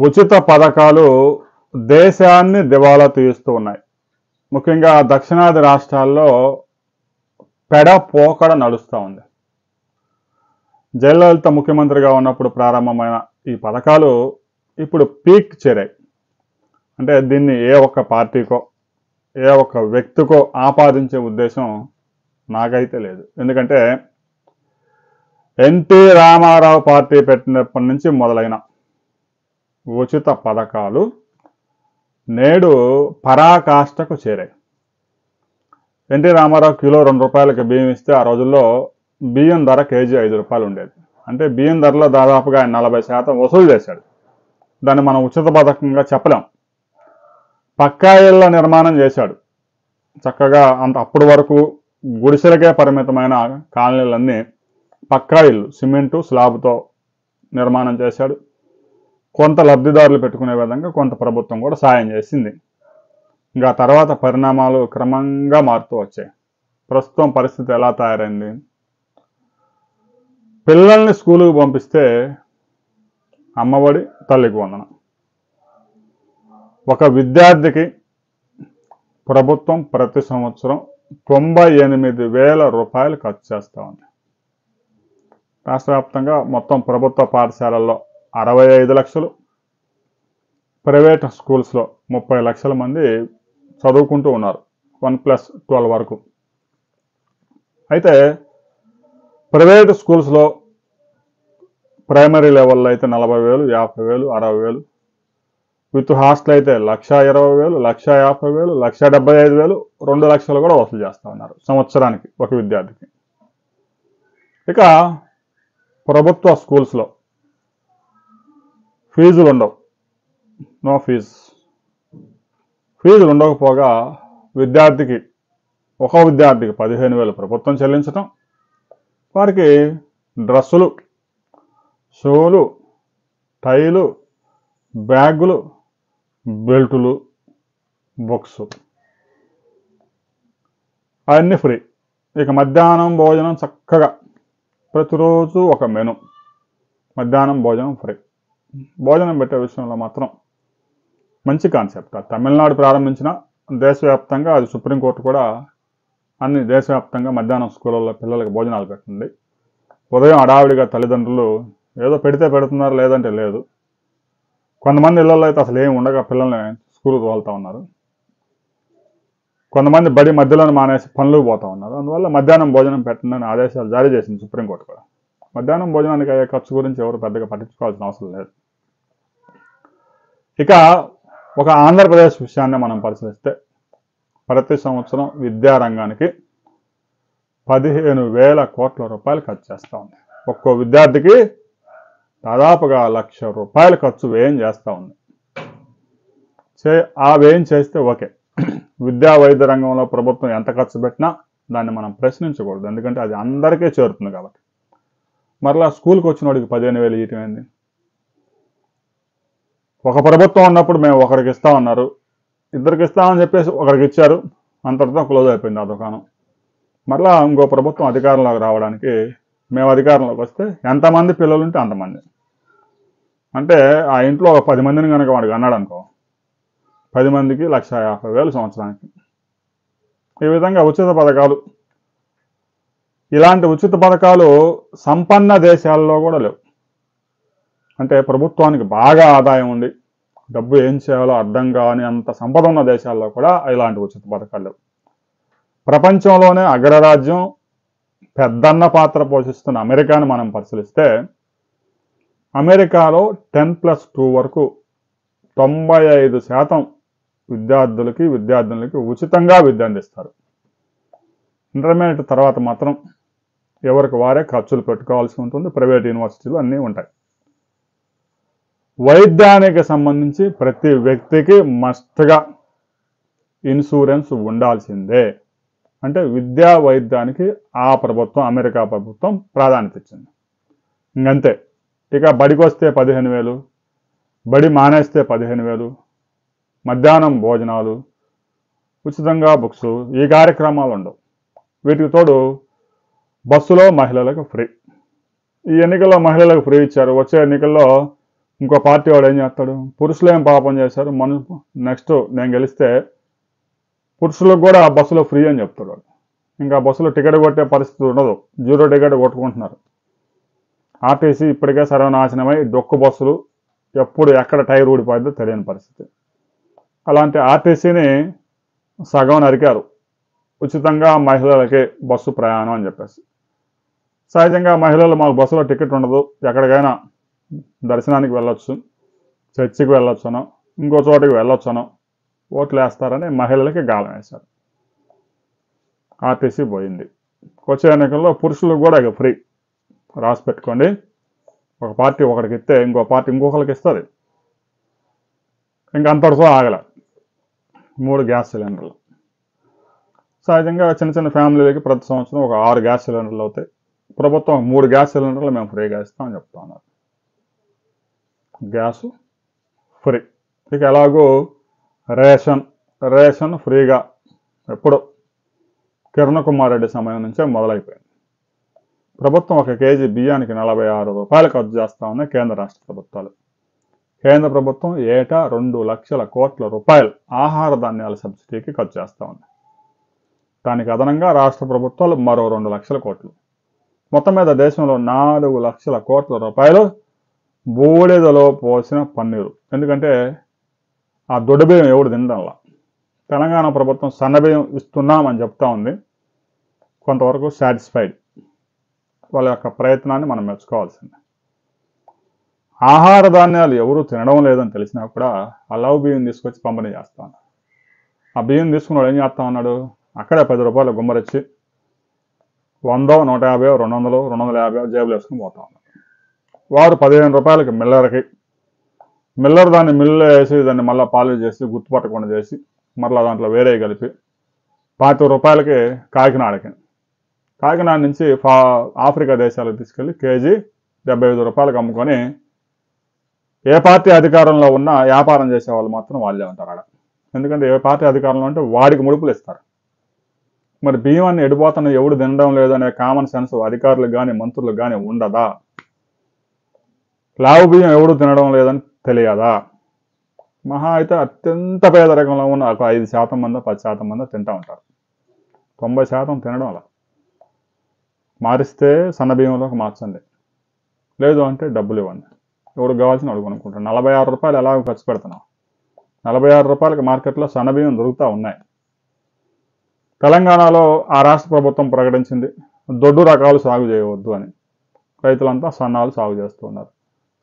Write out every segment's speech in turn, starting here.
ఉచిత పథకాలు దేశాన్ని దివాలా తీస్తూ ఉన్నాయి. ముఖ్యంగా దక్షిణాది రాష్ట్రాల్లో పెడపోకడ నడుస్తూ ఉంది. జయలలిత ముఖ్యమంత్రిగా ఉన్నప్పుడు ప్రారంభమైన ఈ పథకాలు ఇప్పుడు పీక్ చేరాయి. అంటే దీన్ని ఏ ఒక్క పార్టీకో ఏ ఒక్క వ్యక్తికో ఆపాదించే ఉద్దేశం నాకైతే లేదు. ఎందుకంటే ఎన్టీ రామారావు పార్టీ పెట్టినప్పటి నుంచి మొదలైన ఉచిత పథకాలు నేడు పరాకాష్ఠకు చేరాయి. ఎన్టీ రామారావు కిలో 2 రూపాయలకి బియ్యం ఇస్తే ఆ రోజుల్లో బియ్యం ధర కేజీ 5 రూపాయలు ఉండేది. అంటే బియ్యం ధరలో దాదాపుగా ఆయన 40% వసూలు చేశాడు. దాన్ని మనం ఉచిత పథకంగా చెప్పలేం. పక్కా ఇళ్ల నిర్మాణం చేశాడు. చక్కగా అప్పటి వరకు గుడిసెలకే పరిమితమైన కాలనీలన్నీ పక్కా ఇల్లు సిమెంటు స్లాబ్తో నిర్మాణం చేశాడు. కొంత లబ్ధిదారులు పెట్టుకునే విధంగా కొంత ప్రభుత్వం కూడా సాయం చేసింది. ఇంకా తర్వాత పరిణామాలు క్రమంగా మారుతూ వచ్చాయి. ప్రస్తుతం పరిస్థితి ఎలా తయారైంది? పిల్లల్ని స్కూలుకు పంపిస్తే అమ్మఒడి, తల్లికి వందనం. ఒక విద్యార్థికి ప్రభుత్వం ప్రతి సంవత్సరం 98,000 రూపాయలు ఖర్చు చేస్తూ ఉంది. రాష్ట్ర వ్యాప్తంగా మొత్తం ప్రభుత్వ పాఠశాలల్లో 65 లక్షలు, ప్రైవేట్ స్కూల్స్లో 30 లక్షల మంది చదువుకుంటూ ఉన్నారు 1+12 వరకు. అయితే ప్రైవేట్ స్కూల్స్లో ప్రైమరీ లెవెల్లో అయితే 40,000, 50,000, 60,000, విత్ హాస్టల్ అయితే 1,20,000, 1,50,000, 1,75,000, 2 లక్షలు కూడా వసూలు చేస్తూ ఉన్నారు సంవత్సరానికి ఒక విద్యార్థికి. ఇక ప్రభుత్వ స్కూల్స్లో ఫీజులు ఉండవు, నో ఫీజులు ఉండకపోగా ఒక విద్యార్థికి 15,000 ప్రభుత్వం చెల్లించటం, వారికి డ్రెస్సులు, షూలు, టైలు, బ్యాగులు, బెల్టులు, బుక్స్ అవన్నీ ఫ్రీ. ఇక మధ్యాహ్నం భోజనం చక్కగా ప్రతిరోజు ఒక మెను, మధ్యాహ్నం భోజనం ఫ్రీ. భోజనం పెట్టే విషయంలో మాత్రం మంచి కాన్సెప్ట్. తమిళనాడు ప్రారంభించిన దేశవ్యాప్తంగా అది సుప్రీంకోర్టు కూడా అన్ని దేశవ్యాప్తంగా మధ్యాహ్నం స్కూళ్ళల్లో పిల్లలకి భోజనాలు పెట్టండి. ఉదయం హడావిడిగా తల్లిదండ్రులు ఏదో పెడితే పెడుతున్నారు, లేదంటే లేదు. కొంతమంది ఇళ్లలో అయితే అసలు ఏమి ఉండగా పిల్లల్ని స్కూల్కి తోలుతూ ఉన్నారు. కొంతమంది బడి మధ్యలోనే మానేసి పనులకు పోతూ ఉన్నారు. అందువల్ల మధ్యాహ్నం భోజనం పెట్టండి అని ఆదేశాలు జారీ చేసింది సుప్రీంకోర్టు కూడా. మధ్యాహ్నం భోజనానికి అయ్యే ఖర్చు గురించి ఎవరు పెద్దగా పట్టించుకోవాల్సిన అవసరం లేదు. ఇక ఒక ఆంధ్రప్రదేశ్ విషయాన్ని మనం పరిశీలిస్తే ప్రతి సంవత్సరం విద్యారంగానికి 15,000 కోట్ల రూపాయలు ఖర్చు చేస్తూ ఉంది. ఒక్కో విద్యార్థికి దాదాపుగా 1,00,000 రూపాయలు ఖర్చు వ్యయం చేస్తూ ఉంది. ఆ వ్యయం చేస్తే ఓకే. విద్యా వైద్య రంగంలో ప్రభుత్వం ఎంత ఖర్చు పెట్టినా దాన్ని మనం ప్రశ్నించకూడదు. ఎందుకంటే అది అందరికీ చేరుతుంది కాబట్టి. మరలా స్కూల్కి వచ్చిన వాడికి 15,000 ఇవ్వటం ఏంది? ఒక ప్రభుత్వం ఉన్నప్పుడు మేము ఒకరికి ఇస్తామన్నారు, ఇద్దరికి ఇస్తామని చెప్పేసి ఒకరికి ఇచ్చారు, అంతటితో క్లోజ్ అయిపోయింది ఆ దుకాణం. మరలా ఇంకో ప్రభుత్వం అధికారంలోకి రావడానికి మేము అధికారంలోకి వస్తే ఎంతమంది పిల్లలు ఉంటే అంతమంది. అంటే ఆ ఇంట్లో 10 మందిని కనుక వాడికి అన్నాడు అనుకో, 10 మందికి 1,50,000 సంవత్సరానికి. ఈ విధంగా ఉచిత పథకాలు, ఇలాంటి ఉచిత పథకాలు సంపన్న దేశాల్లో కూడా లేవు. అంటే ప్రభుత్వానికి బాగా ఆదాయం ఉంది, డబ్బు ఏం చేయాలో అర్థం కాని అంత సంపద ఉన్న దేశాల్లో కూడా ఇలాంటి ఉచిత పథకాలు లేవు. ప్రపంచంలోనే అగ్రరాజ్యం, పెద్దన్న పాత్ర పోషిస్తున్న అమెరికాను మనం పరిశీలిస్తే అమెరికాలో 10+2 వరకు 95% విద్యార్థులకి ఉచితంగా విద్య అందిస్తారు. ఇంటర్మీడియట్ తర్వాత మాత్రం ఎవరికి వారే ఖర్చులు పెట్టుకోవాల్సి ఉంటుంది. ప్రైవేట్ యూనివర్సిటీలు అన్నీ ఉంటాయి. వైద్యానికి సంబంధించి ప్రతి వ్యక్తికి మస్ట్గా ఇన్సూరెన్స్ ఉండాల్సిందే. అంటే విద్యా వైద్యానికి ఆ ప్రభుత్వం, అమెరికా ప్రభుత్వం ప్రాధాన్యత ఇచ్చింది. ఇంకంతే. ఇక బడికి వస్తే 15,000, బడి మానేస్తే 15,000, మధ్యాహ్నం భోజనాలు, ఉచితంగా బుక్స్, ఈ కార్యక్రమాలు ఉండవు. వీటికి తోడు బస్సులో మహిళలకు ఫ్రీ. ఈ ఎన్నికల్లో మహిళలకు ఫ్రీ ఇచ్చారు. వచ్చే ఎన్నికల్లో ఇంకో పార్టీ వాడు ఏం చేస్తాడు, పురుషులు ఏం పాపం చేశారు, నెక్స్ట్ నేను గెలిస్తే పురుషులకు కూడా ఆ బస్సులో ఫ్రీ అని చెప్తాడు వాడు. ఇంకా బస్సులో టికెట్ కొట్టే పరిస్థితి ఉండదు, 0 టికెట్ కొట్టుకుంటున్నారు. ఆర్టీసీ ఇప్పటికే సర్వనాశనమై డొక్కు బస్సులు ఎప్పుడు ఎక్కడ టైర్ ఊడిపోద్దో తెలియని పరిస్థితి. అలాంటి ఆర్టీసీని సగం నరికారు, ఉచితంగా మహిళలకి బస్సు ప్రయాణం అని చెప్పేసి. సహజంగా మహిళలు మాకు బస్సులో టికెట్ ఉండదు, ఎక్కడికైనా దర్శనానికి వెళ్ళొచ్చు, చర్చికి వెళ్ళొచ్చనో ఇంకో చోటికి వెళ్ళొచ్చనో ఓట్లు వేస్తారని మహిళలకి గాలం వేశారు. ఆర్టీసీ పోయింది. వచ్చే ఎన్నికల్లో పురుషులకు కూడా ఇక ఫ్రీ, రాసి పెట్టుకోండి. ఒక పార్టీ ఒకరికి ఇస్తే ఇంకో పార్టీ ఇంకొకరికి ఇస్తుంది. ఇంకా అంతటితో ఆగల 3 గ్యాస్ సిలిండర్లు. సహజంగా చిన్న చిన్న ఫ్యామిలీలకి ప్రతి సంవత్సరం ఒక 6 గ్యాస్ సిలిండర్లు అవుతాయి. ప్రభుత్వం 3 గ్యాస్ సిలిండర్లు మేము ఫ్రీగా ఇస్తామని చెప్తా ఉన్నారు. Gas free. ఇక ఎలాగో రేషన్ ఫ్రీగా ఎప్పుడు కిరణ్ కుమార్ రెడ్డి సమయం నుంచే మొదలైపోయింది. ప్రభుత్వం 1 కేజీ బియ్యానికి 46 రూపాయలు ఖర్చు చేస్తా ఉన్నాయి కేంద్ర రాష్ట్ర ప్రభుత్వాలు. కేంద్ర ప్రభుత్వం ఏటా 2 లక్షల కోట్ల రూపాయలు ఆహార ధాన్యాల సబ్సిడీకి ఖర్చు చేస్తూ ఉంది. దానికి అదనంగా రాష్ట్ర ప్రభుత్వాలు మరో 2 లక్షల కోట్లు. మొత్తం మీద దేశంలో 4 లక్షల కోట్ల రూపాయలు బూడిదలో పోసిన పన్నీరు. ఎందుకంటే ఆ దొడ్డుబియ్యం ఎవడు తినడంలా. తెలంగాణ ప్రభుత్వం సన్నబియ్యం ఇస్తున్నామని చెప్తా ఉంది. కొంతవరకు సాటిస్ఫైడ్. వాళ్ళ యొక్క ప్రయత్నాన్ని మనం మెచ్చుకోవాల్సిందే. ఆహార ధాన్యాలు ఎవరు తినడం లేదని తెలిసినా కూడా అల్లావు బియ్యం తీసుకొచ్చి పంపిణీ చేస్తా ఉన్నారు. ఆ బియ్యం తీసుకున్నాడు ఏం చేస్తా ఉన్నాడు, అక్కడే 10 రూపాయలు గుమ్మరిచ్చి 100, 150, 200, 250 జేబులు వేసుకుని పోతా ఉన్నారు. వారు 15 రూపాయలకి మిల్లర్ దాన్ని మిల్లు వేసి దాన్ని మళ్ళీ పాలిష్ చేసి గుర్తుపట్టకుండా చేసి మళ్ళీ దాంట్లో వేరే కలిపి 25 రూపాయలకి కాకినాడ నుంచి ఆఫ్రికా దేశాలకు తీసుకెళ్ళి కేజీ 75 రూపాయలకు అమ్ముకొని ఏ పార్టీ అధికారంలో ఉన్నా వ్యాపారం చేసే వాళ్ళు మాత్రం వాళ్ళే ఉంటారు ఆడ. ఎందుకంటే ఏ పార్టీ అధికారంలో ఉంటే వాడికి ముడుపులు ఇస్తారు. మరి బియ్యాన్ని ఎడిపోతున్న ఎవడు తినడం లేదనే కామన్ సెన్స్ అధికారులకు కానీ మంత్రులకు కానీ ఉండదా? లావు బియ్యం ఎవడు తినడం లేదని తెలియదా? మహా అయితే అత్యంత పేదరికంలో ఉన్న ఒక 5% మంది 10% మంది తింటూ ఉంటారు. 90% తినడం అలా. మారిస్తే సన్న బియ్యంలోకి మార్చండి, లేదు అంటే డబ్బులు ఇవ్వండి. ఎవడు కావాల్సిన అడుగు అనుకుంటాను. 46 రూపాయలు ఎలా ఖర్చు పెడుతున్నాం? 46 రూపాయలకి మార్కెట్లో సన్నబియ్యం దొరుకుతూ ఉన్నాయి. తెలంగాణలో ఆ రాష్ట్ర ప్రభుత్వం ప్రకటించింది దొడ్డు రకాలు సాగు చేయవద్దు అని. రైతులంతా సన్నాలు సాగు చేస్తూ ఉన్నారు.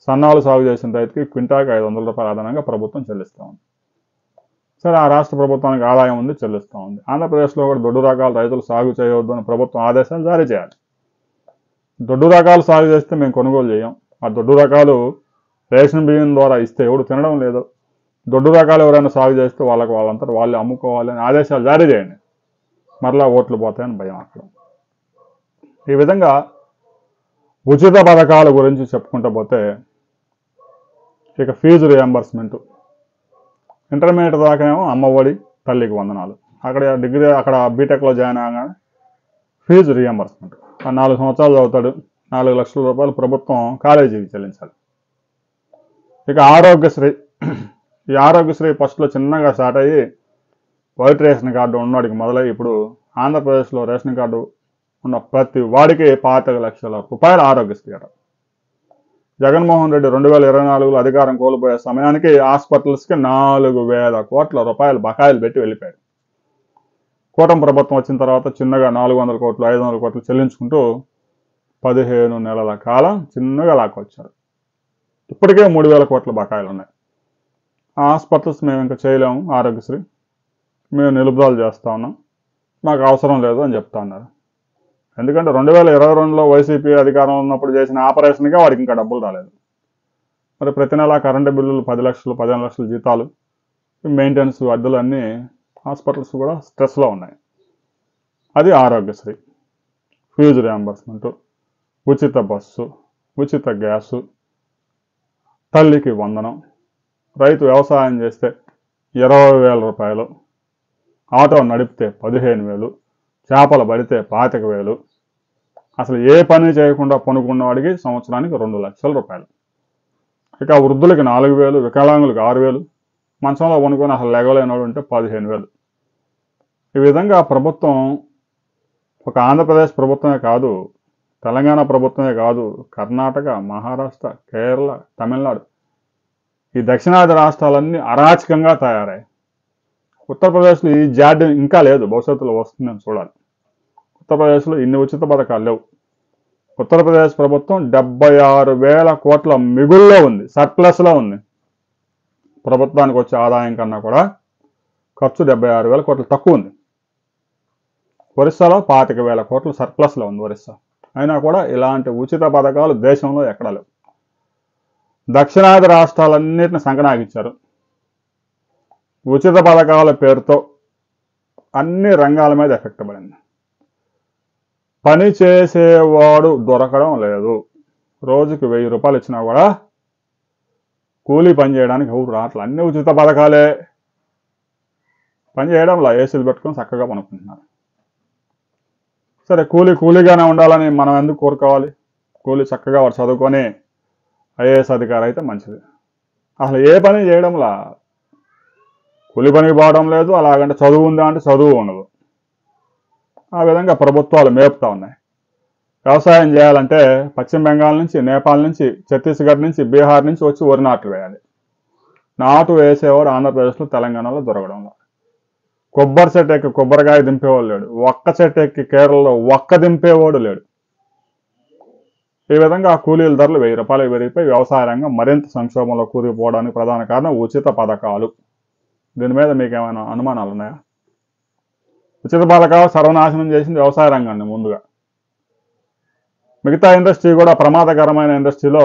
సన్నాలు సాగు చేసిన రైతుకి క్వింటాకి 500 రూపాయలు అదనంగా ప్రభుత్వం చెల్లిస్తూ ఉంది. సరే, ఆ రాష్ట్ర ప్రభుత్వానికి ఆదాయం ఉంది, చెల్లిస్తూ ఉంది. ఆంధ్రప్రదేశ్లో కూడా దొడ్డు రకాలు రైతులు సాగు చేయవద్దు అని ప్రభుత్వం ఆదేశాలు జారీ చేయాలి. దొడ్డు రకాలు సాగు చేస్తే మేము కొనుగోలు చేయం. ఆ దొడ్డు రకాలు రేషన్ బియ్యం ద్వారా ఇస్తే ఎవడు తినడం లేదు. దొడ్డు రకాలు ఎవరైనా సాగు చేస్తే వాళ్ళంతా వాళ్ళు అమ్ముకోవాలి అని ఆదేశాలు జారీ చేయండి. మరలా ఓట్లు పోతాయని భయం అక్కడ. ఈ విధంగా ఉచిత పథకాల గురించి చెప్పుకుంటూ పోతే ఇక ఫీజు రియంబర్స్మెంట్. ఇంటర్మీడియట్ దాకానేమో అమ్మఒడి, తల్లికి వందనాలు. అక్కడ బీటెక్లో జాయిన్ అవగానే ఫీజు రియంబర్స్మెంట్. 4 సంవత్సరాలు చదువుతాడు, 4 లక్షల రూపాయలు ప్రభుత్వం కాలేజీకి చెల్లించాలి. ఇక ఆరోగ్యశ్రీ. ఈ ఆరోగ్యశ్రీ ఫస్ట్లో చిన్నగా స్టార్ట్ అయ్యి వైట్ రేషన్ కార్డు ఉన్నవాడికి మొదలై ఇప్పుడు ఆంధ్రప్రదేశ్లో రేషన్ కార్డు ఉన్న ప్రతి వాడికి 25 లక్షల రూపాయల ఆరోగ్యశ్రీ అట. జగన్మోహన్ రెడ్డి 2024లో అధికారం కోల్పోయే సమయానికి హాస్పిటల్స్కి 4,000 కోట్ల రూపాయలు బకాయిలు పెట్టి వెళ్ళిపోయాడు. కూటమి ప్రభుత్వం వచ్చిన తర్వాత చిన్నగా 400 కోట్లు 500 కోట్లు చెల్లించుకుంటూ 15 నెలల కాలం చిన్నగా లాక్కొచ్చారు. ఇప్పటికే 3,000 కోట్ల బకాయిలు ఉన్నాయి. ఆ హాస్పిటల్స్ మేము ఇంకా చేయలేము, ఆరోగ్యశ్రీ మేము నిలుపుదల చేస్తూ ఉన్నాం, మాకు అవసరం లేదు అని చెప్తా ఉన్నారు. ఎందుకంటే 2022లో వైసీపీ అధికారంలో ఉన్నప్పుడు చేసిన ఆపరేషన్గా వాడికి ఇంకా డబ్బులు రాలేదు. మరి ప్రతి నెల కరెంటు బిల్లులు 10 లక్షలు 15 లక్షల జీతాలు, మెయింటెనెన్స్ అద్దెలు అన్నీ హాస్పిటల్స్ కూడా స్ట్రెస్లో ఉన్నాయి. అది ఆరోగ్యశ్రీ. ఫీజు రియంబర్స్మెంట్, ఉచిత బస్సు, ఉచిత గ్యాసు, తల్లికి వందనం, రైతు వ్యవసాయం చేస్తే 20,000 రూపాయలు, ఆటో నడిపితే 15,000, చేపలు పడితే 25,000, అసలు ఏ పని చేయకుండా పనుకున్న వాడికి సంవత్సరానికి 2 లక్షల రూపాయలు. ఇక వృద్ధులకి 4,000, వికలాంగులకు 6,000, మంచంలో కొనుక్కొని అసలు లెగలేనోడు ఉంటే 15,000. ఈ విధంగా ప్రభుత్వం, ఒక ఆంధ్రప్రదేశ్ ప్రభుత్వమే కాదు, తెలంగాణ ప్రభుత్వమే కాదు, కర్ణాటక, మహారాష్ట్ర, కేరళ, తమిళనాడు, ఈ దక్షిణాది రాష్ట్రాలన్నీ అరాచకంగా తయారయ్యాయి. ఉత్తరప్రదేశ్లో ఈ జాడ్యం ఇంకా లేదు, భవిష్యత్తులో వస్తుందని చూడాలి. ఉత్తరప్రదేశ్లో ఇన్ని ఉచిత పథకాలు లేవు. ఉత్తరప్రదేశ్ ప్రభుత్వం 76,000 కోట్ల మిగుల్లో ఉంది, సర్ప్లస్లో ఉంది. ప్రభుత్వానికి వచ్చే ఆదాయం కన్నా కూడా ఖర్చు 76,000 కోట్లు తక్కువ ఉంది. ఒరిస్సాలో 25,000 కోట్లు సర్ప్లస్లో ఉంది ఒరిస్సా. అయినా కూడా ఇలాంటి ఉచిత పథకాలు దేశంలో ఎక్కడా లేవు. దక్షిణాది రాష్ట్రాలన్నింటిని సంకనాకిచ్చారు. ఉచిత పథకాల పేరుతో అన్ని రంగాల మీద ఎఫెక్ట్ పడింది. పని చేసేవాడు దొరకడం లేదు. రోజుకి 1,000 రూపాయలు ఇచ్చినా కూడా కూలీ పని చేయడానికి ఎవరు రావట్లేదు. అన్ని ఉచిత పథకాలే. పని చేయడంలో ఏసీలు పెట్టుకొని చక్కగా పనుకుంటున్నారు. సరే, కూలీగానే ఉండాలని మనం ఎందుకు కోరుకోవాలి? కూలీ చక్కగా వాడు చదువుకొని ఐఏఎస్ అధికారి అయితే మంచిది. అసలు ఏ పని చేయడంలా కూలి పనికి పోవడం లేదు. అలాగంటే చదువు ఉందా అంటే చదువు ఉండదు. ఆ విధంగా ప్రభుత్వాలు మేపుతా ఉన్నాయి. వ్యవసాయం చేయాలంటే పశ్చిమ బెంగాల్ నుంచి, నేపాల్ నుంచి, ఛత్తీస్గఢ్ నుంచి, బీహార్ నుంచి వచ్చి వరి నాట్లు వేయాలి. నాటు వేసేవాడు ఆంధ్రప్రదేశ్లో, తెలంగాణలో దొరకడంలో. కొబ్బరి చెట్టు ఎక్కి కొబ్బరికాయ దింపేవాడు లేడు. ఒక్క చెట్టు ఎక్కి కేరళలో ఒక్క దింపేవాడు లేడు. ఈ విధంగా కూలీల ధరలు 1,000 రూపాయలు పెరిగిపోయి వ్యవసాయ రంగం మరింత సంక్షోభంలో కూరుకుపోవడానికి ప్రధాన కారణం ఉచిత పథకాలు. దీని మీద మీకు ఏమైనా అనుమానాలు ఉన్నాయా? ఉచిత పథకాలు సర్వనాశనం చేసింది వ్యవసాయ రంగాన్ని ముందుగా. మిగతా ఇండస్ట్రీ కూడా ప్రమాదకరమైన ఇండస్ట్రీలో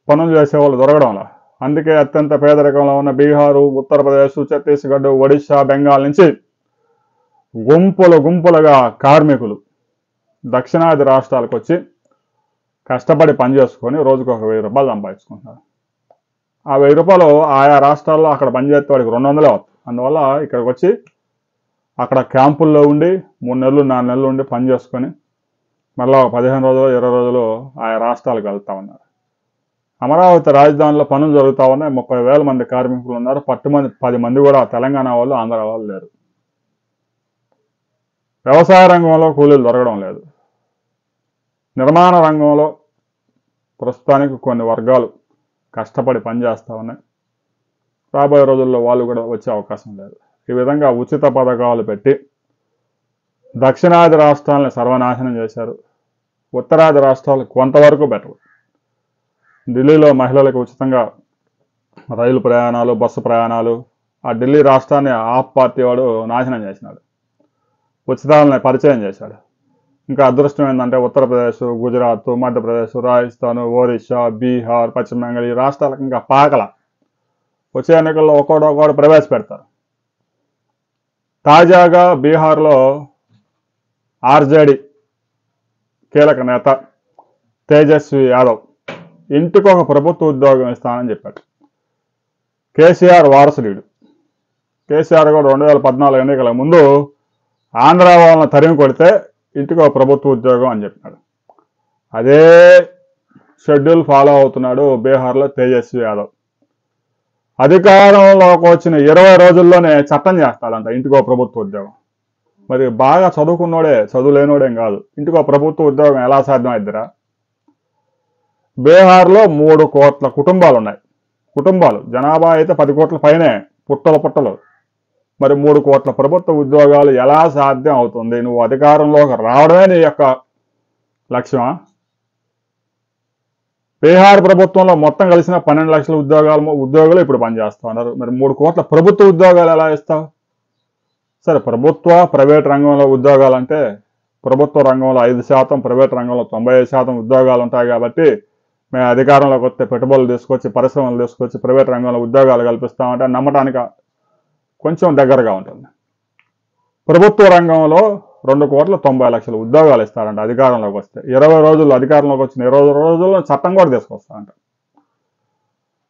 పనులు చేసేవాళ్ళు దొరకడంలా. అందుకే అత్యంత పేదరికంలో ఉన్న బీహారు, ఉత్తరప్రదేశ్, ఛత్తీస్గఢ్, ఒడిశా, బెంగాల్ నుంచి గుంపులుగా కార్మికులు దక్షిణాది రాష్ట్రాలకు వచ్చి కష్టపడి పనిచేసుకొని రోజుకు ఒక 1,000 రూపాయలు సంపాదించుకుంటున్నారు. ఆ 1,000 రూపాయలు ఆయా రాష్ట్రాల్లో అక్కడ పనిచేస్తే వాడికి 200 అవుతుంది. అందువల్ల ఇక్కడికి వచ్చి అక్కడ క్యాంపుల్లో ఉండి 3 నెలలు 4 నెలలు ఉండి పని చేసుకొని మళ్ళీ 15 రోజులు 20 రోజులు ఆయా రాష్ట్రాలకు వెళ్తా ఉన్నారు. అమరావతి రాజధానిలో పనులు జరుగుతూ ఉన్నాయి. 30,000 మంది కార్మికులు ఉన్నారు. 10 మంది కూడా తెలంగాణ వాళ్ళు, ఆంధ్ర వాళ్ళు లేరు. వ్యవసాయ రంగంలో కూలీలు దొరకడం లేదు. నిర్మాణ రంగంలో ప్రస్తుతానికి కొన్ని వర్గాలు కష్టపడి పనిచేస్తూ ఉన్నాయి. రాబోయే రోజుల్లో వాళ్ళు కూడా వచ్చే అవకాశం లేదు. ఈ విధంగా ఉచిత పథకాలు పెట్టి దక్షిణాది రాష్ట్రాలను సర్వనాశనం చేశారు. ఉత్తరాది రాష్ట్రాలు కొంతవరకు బెటర్. ఢిల్లీలో మహిళలకు ఉచితంగా రైలు ప్రయాణాలు, బస్సు ప్రయాణాలు, ఆ ఢిల్లీ రాష్ట్రాన్ని ఆప్ పార్టీ వాడు నాశనం చేసినాడు. ఉచితాలని పరిచయం చేశాడు. ఇంకా అదృష్టం ఏంటంటే ఉత్తరప్రదేశ్, గుజరాత్, మధ్యప్రదేశ్, రాజస్థాన్, ఒరిస్సా, బీహార్, పశ్చిమ బెంగాల్ ఈ రాష్ట్రాలకు ఇంకా పాకల. వచ్చే ఎన్నికల్లో ఒక్కోడు ప్రవేశపెడతారు. తాజాగా బీహార్లో ఆర్జేడీ కీలక నేత తేజస్వి యాదవ్ ఇంటికి ఒక ప్రభుత్వ ఉద్యోగం ఇస్తానని చెప్పాడు. కేసీఆర్ వారసుడు. కేసీఆర్ కూడా 2014 ఎన్నికల ముందు ఆంధ్ర వాళ్ళని తరిమి కొడితే ఇంటికి ఒక ప్రభుత్వ ఉద్యోగం అని చెప్పినాడు. అదే షెడ్యూల్ ఫాలో అవుతున్నాడు బీహార్లో తేజస్వి యాదవ్. అధికారంలోకి వచ్చిన 20 రోజుల్లోనే చట్టం చేస్తాడంట ఇంటికో ప్రభుత్వ ఉద్యోగం. మరి బాగా చదువుకున్నోడే, చదువు లేనోడేం కాదు. ఇంటికో ప్రభుత్వ ఉద్యోగం ఎలా సాధ్యం అయిద్దిరా? బీహార్లో 3 కోట్ల కుటుంబాలు ఉన్నాయి. కుటుంబాలు జనాభా అయితే 10 కోట్ల పైనే, పుట్టలు. మరి 3 కోట్ల ప్రభుత్వ ఉద్యోగాలు ఎలా సాధ్యం అవుతుంది? నువ్వు అధికారంలోకి రావడమే నీ యొక్క లక్ష్యమా? బీహార్ ప్రభుత్వంలో మొత్తం కలిసిన 12 లక్షల ఉద్యోగులు ఇప్పుడు పనిచేస్తా ఉన్నారు. మరి 3 కోట్ల ప్రభుత్వ ఉద్యోగాలు ఎలా ఇస్తావు? సరే, ప్రైవేట్ రంగంలో ఉద్యోగాలు అంటే ప్రభుత్వ రంగంలో 5%, ప్రైవేట్ రంగంలో 95% ఉద్యోగాలు ఉంటాయి. కాబట్టి మేము అధికారంలోకి వస్తే పెట్టుబడులు తీసుకొచ్చి, పరిశ్రమలు తీసుకొచ్చి ప్రైవేట్ రంగంలో ఉద్యోగాలు కల్పిస్తామంటే నమ్మటానికి కొంచెం దగ్గరగా ఉంటుంది. ప్రభుత్వ రంగంలో 2,90,00,000 ఉద్యోగాలు ఇస్తారంట అధికారంలోకి వస్తే. 20 రోజులు అధికారంలోకి వచ్చిన 20 రోజుల్లో చట్టం కూడా తీసుకొస్తారంట.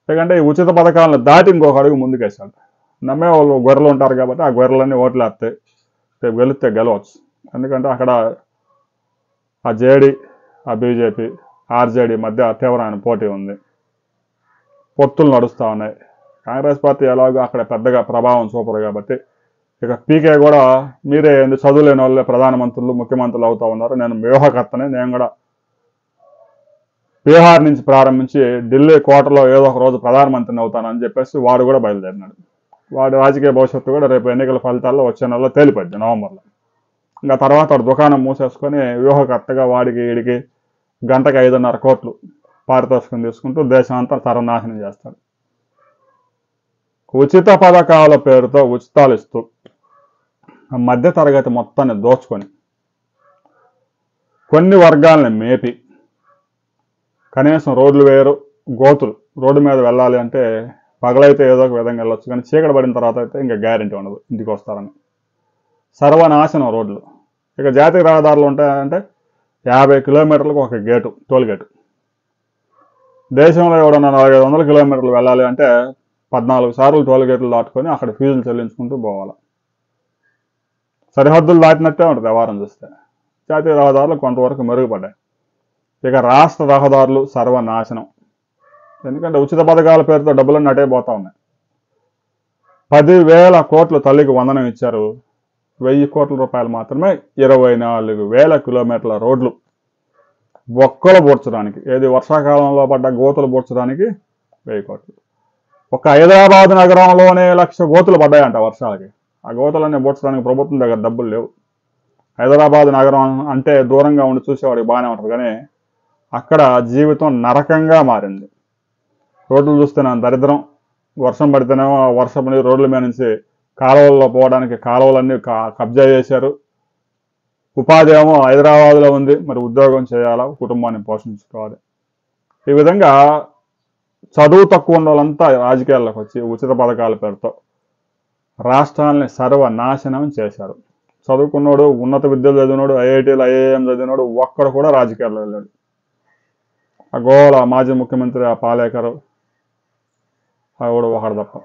ఎందుకంటే ఈ ఉచిత పథకాలను దాటి ఇంకొక అడుగు ముందుకేసాడు. నమ్మే వాళ్ళు గొర్రెలు ఉంటారు కాబట్టి ఆ గొర్రెలన్నీ ఓట్లు వేస్తాయి. రేపు గెలిస్తే గెలవచ్చు. ఎందుకంటే అక్కడ ఆ జేడీ, ఆ బీజేపీ, ఆర్జేడీ మధ్య తీవ్రమైన పోటీ ఉంది. పొత్తులు నడుస్తూ ఉన్నాయి. కాంగ్రెస్ పార్టీ ఎలాగో అక్కడ పెద్దగా ప్రభావం చూపరు కాబట్టి ఇక పీకే కూడా మీరే చదువు లేని వాళ్ళే ప్రధానమంత్రులు ముఖ్యమంత్రులు అవుతా ఉన్నారు, నేను వ్యూహకర్తనే, నేను కూడా బీహార్ నుంచి ప్రారంభించి ఢిల్లీ కోటలో ఏదో ఒక రోజు ప్రధానమంత్రిని అవుతానని చెప్పేసి వాడు కూడా బయలుదేరినాడు. వాడి రాజకీయ భవిష్యత్తు కూడా రేపు ఎన్నికల ఫలితాల్లో వచ్చే నెలలో తేలిపోద్ది నవంబర్లో. ఇంకా తర్వాత వాడు దుకాణం మూసేసుకొని వ్యూహకర్తగా వాడికి వీడికి గంటకి 5.5 కోట్లు పారితోషికం తీసుకుంటూ దేశం అంతా సర్వనాశనం చేస్తాడు. ఉచిత పథకాల పేరుతో ఉచితాలు ఇస్తూ మధ్య తరగతి మొత్తాన్ని దోచుకొని కొన్ని వర్గాలని మేపి కనీసం రోడ్లు వేయరు, గోతులు రోడ్డు మీద వెళ్ళాలి అంటే పగలైతే ఏదో ఒక విధంగా వెళ్ళొచ్చు, కానీ చీకటి పడిన తర్వాత అయితే ఇంకా గ్యారెంటీ ఉండదు ఇంటికి వస్తారని. సర్వనాశనం రోడ్లు. ఇక జాతీయ రహదారులు ఉంటాయంటే 50 కిలోమీటర్లకు ఒక గేటు, టోల్ గేటు. దేశంలో ఎవడన్నా 400 కిలోమీటర్లు వెళ్ళాలి అంటే 14 సార్లు టోల్ గేట్లు దాటుకొని అక్కడ ఫీజులు చెల్లించుకుంటూ పోవాలి. సరిహద్దులు దాటినట్టే ఉంటుంది వ్యవహారం చూస్తే. జాతీయ రహదారులు కొంతవరకు మెరుగుపడ్డాయి. ఇక రాష్ట్ర రహదారులు సర్వనాశనం. ఎందుకంటే ఉచిత పథకాల పేరుతో డబ్బులన్నీ అటే పోతా ఉన్నాయి. 10,000 కోట్లు తల్లికి వందనం ఇచ్చారు. 1000 కోట్ల రూపాయలు మాత్రమే 24,000 కిలోమీటర్ల రోడ్లు బొక్కలు పూడ్చడానికి, ఏది వర్షాకాలంలో పడ్డ గోతులు పూడ్చడానికి 1000 కోట్లు. ఒక హైదరాబాద్ నగరంలోనే 1,00,000 గోతులు పడ్డాయంట వర్షాలకి. ఆ గోతులన్నీ పూడ్చడానికి ప్రభుత్వం దగ్గర డబ్బులు లేవు. హైదరాబాద్ నగరం అంటే దూరంగా ఉండి చూసేవాడికి బాగానే ఉంటుంది, కానీ అక్కడ జీవితం నరకంగా మారింది. రోడ్లు చూస్తేనే దరిద్రం. వర్షం పడితేనేమో వర్షం నీరు రోడ్ల మీద నుంచి కాలువల్లో పోవడానికి కాలువలన్నీ కబ్జా చేశారు. ఉపాధి ఏమో హైదరాబాద్లో ఉంది, మరి ఉద్యోగం చేయాలా, కుటుంబాన్ని పోషించుకోవాలి. ఈ విధంగా చదువు తక్కువ ఉన్న వాళ్ళంతా రాజకీయాల్లోకి వచ్చి ఉచిత పథకాల పేరుతో రాష్ట్రాలని సర్వనాశనం చేశారు. చదువుకున్నాడు, ఉన్నత విద్యలు చదివినాడు, ఐఐటీలు ఐఐఎం చదివినాడు, ఒక్కడు కూడా రాజకీయాల్లో వెళ్ళాడు. ఆ గోవాల మాజీ ముఖ్యమంత్రి ఆ పాలేకర్ ఆవిడ ఒకడు తప్ప.